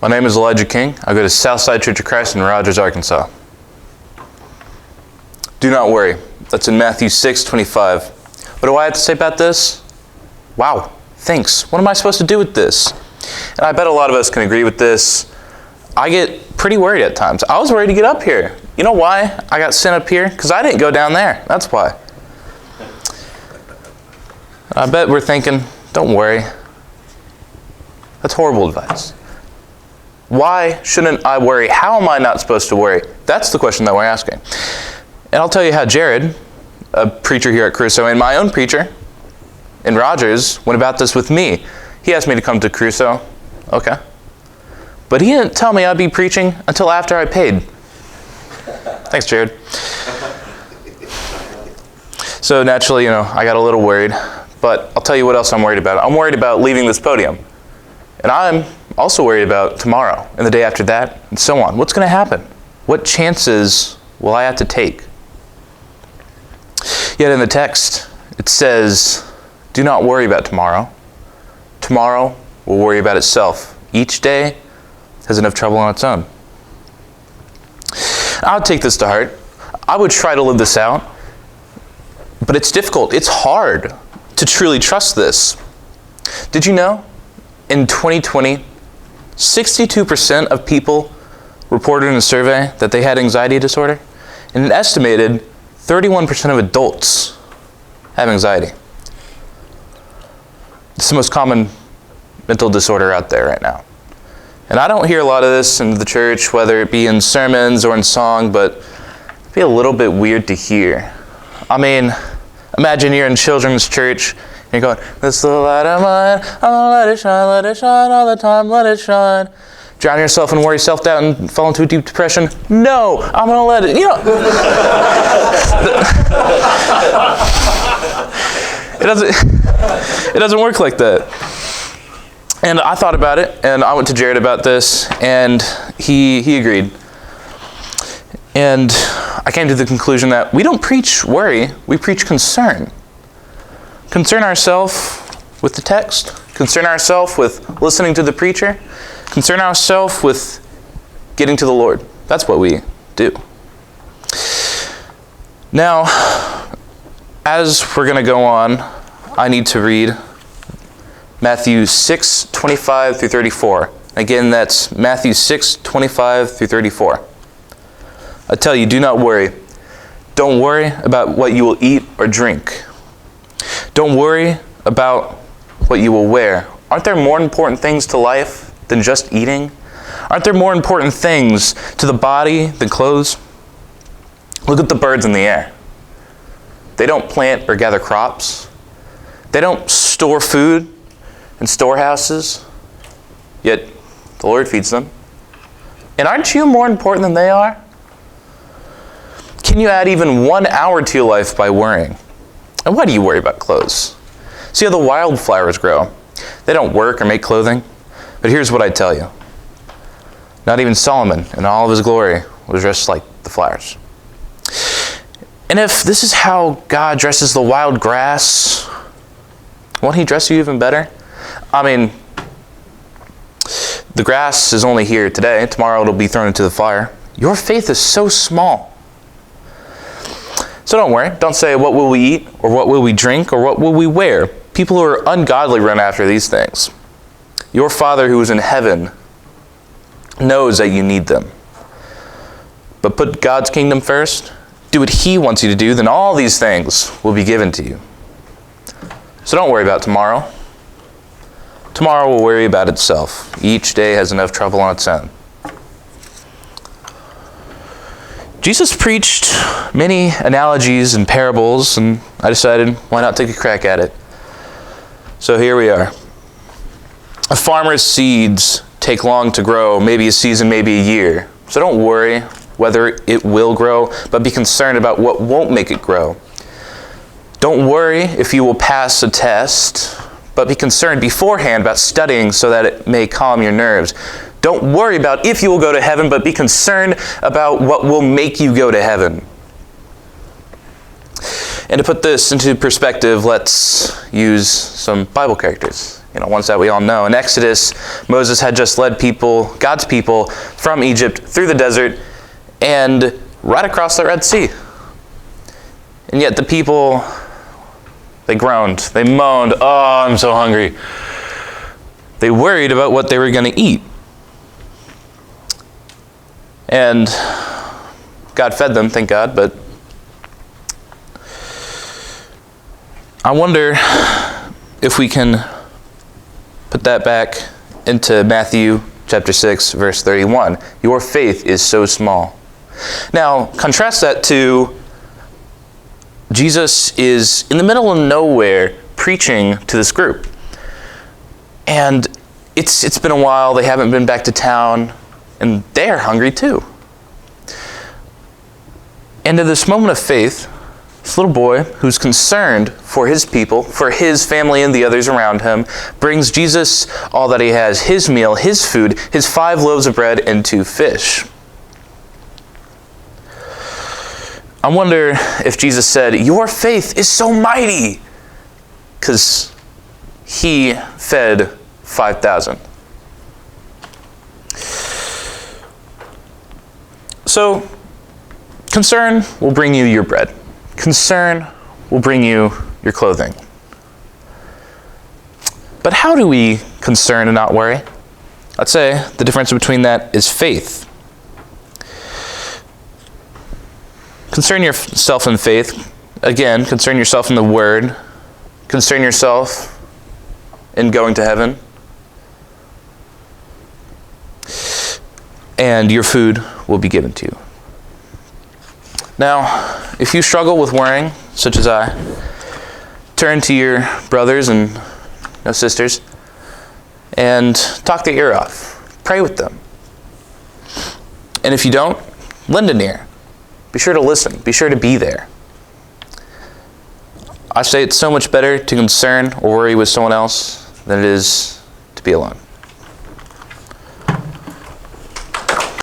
My name is Elijah King. I go to Southside Church of Christ in Rogers, Arkansas. Do not worry. That's in Matthew 6:25. What do I have to say about this? Wow, thanks. What am I supposed to do with this? And I bet a lot of us can agree with this. I get pretty worried at times. I was worried to get up here. You know why I got sent up here? Because I didn't go down there. That's why. I bet we're thinking, don't worry. That's horrible advice. Why shouldn't I worry? How am I not supposed to worry? That's the question that we're asking. And I'll tell you how Jared, a preacher here at Crusoe, and my own preacher in Rogers, went about this with me. He asked me to come to Crusoe. Okay. But he didn't tell me I'd be preaching until after I paid. Thanks, Jared. So naturally, I got a little worried. But I'll tell you what else I'm worried about. I'm worried about leaving this podium. And I'm also worried about tomorrow and the day after that and so on. What's going to happen? What chances will I have to take? Yet in the text, it says, do not worry about tomorrow. Tomorrow will worry about itself. Each day has enough trouble on its own. I would take this to heart. I would try to live this out. But it's difficult. It's hard to truly trust this. Did you know? In 2020, 62% of people reported in a survey that they had anxiety disorder, and an estimated 31% of adults have anxiety. It's the most common mental disorder out there right now. And I don't hear a lot of this in the church, whether it be in sermons or in song, but it'd be a little bit weird to hear. I mean, imagine you're in children's church, and you're going, this little light of mine, I'm gonna let it shine all the time, let it shine. Drown yourself in worry, self-doubt, and fall into a deep depression. No, I'm gonna let it, it doesn't work like that. And I thought about it, and I went to Jared about this, and he agreed. And I came to the conclusion that we don't preach worry, we preach concern. Concern ourselves with the text, concern ourselves with listening to the preacher, concern ourselves with getting to the Lord. That's what we do. Now, as we're going to go on, I need to read Matthew 6:25 through 34. Again, that's Matthew 6:25 through 34. I tell you, do not worry. Don't worry about what you will eat or drink. Don't worry about what you will wear. Aren't there more important things to life than just eating? Aren't there more important things to the body than clothes? Look at the birds in the air. They don't plant or gather crops. They don't store food in storehouses, yet the Lord feeds them. And aren't you more important than they are? Can you add even 1 hour to your life by worrying? And why do you worry about clothes? See how the wildflowers grow. They don't work or make clothing. But here's what I tell you. Not even Solomon, in all of his glory, was dressed like the flowers. And if this is how God dresses the wild grass, won't he dress you even better? I mean, the grass is only here today. Tomorrow it'll be thrown into the fire. Your faith is so small. So don't worry. Don't say, what will we eat, or what will we drink, or what will we wear? People who are ungodly run after these things. Your Father who is in heaven knows that you need them. But put God's kingdom first. Do what he wants you to do. Then all these things will be given to you. So don't worry about tomorrow. Tomorrow will worry about itself. Each day has enough trouble on its own. Jesus preached many analogies and parables, and I decided, why not take a crack at it? So here we are. A farmer's seeds take long to grow, maybe a season, maybe a year. So don't worry whether it will grow, but be concerned about what won't make it grow. Don't worry if you will pass a test, but be concerned beforehand about studying so that it may calm your nerves. Don't worry about if you will go to heaven, but be concerned about what will make you go to heaven. And to put this into perspective, let's use some Bible characters. ones that we all know. In Exodus, Moses had just led God's people from Egypt through the desert and right across the Red Sea. And yet the people, they groaned, they moaned, "Oh, I'm so hungry." They worried about what they were going to eat. And God fed them, thank God, but I wonder if we can put that back into Matthew chapter 6, verse 31. Your faith is so small. Now, contrast that to Jesus is in the middle of nowhere preaching to this group. And it's been a while, they haven't been back to town, and they're hungry too. And in this moment of faith, this little boy who's concerned for his people, for his family and the others around him, brings Jesus all that he has, his meal, his food, his 5 loaves of bread and 2 fish. I wonder if Jesus said, "Your faith is so mighty," because he fed 5,000. So, concern will bring you your bread. Concern will bring you your clothing. But how do we concern and not worry? I'd say the difference between that is faith. Concern yourself in faith. Again, concern yourself in the Word. Concern yourself in going to heaven. And your food will be given to you. Now, if you struggle with worrying, such as I, turn to your brothers and sisters and talk their ear off. Pray with them. And if you don't, lend an ear. Be sure to listen. Be sure to be there. I say it's so much better to concern or worry with someone else than it is to be alone.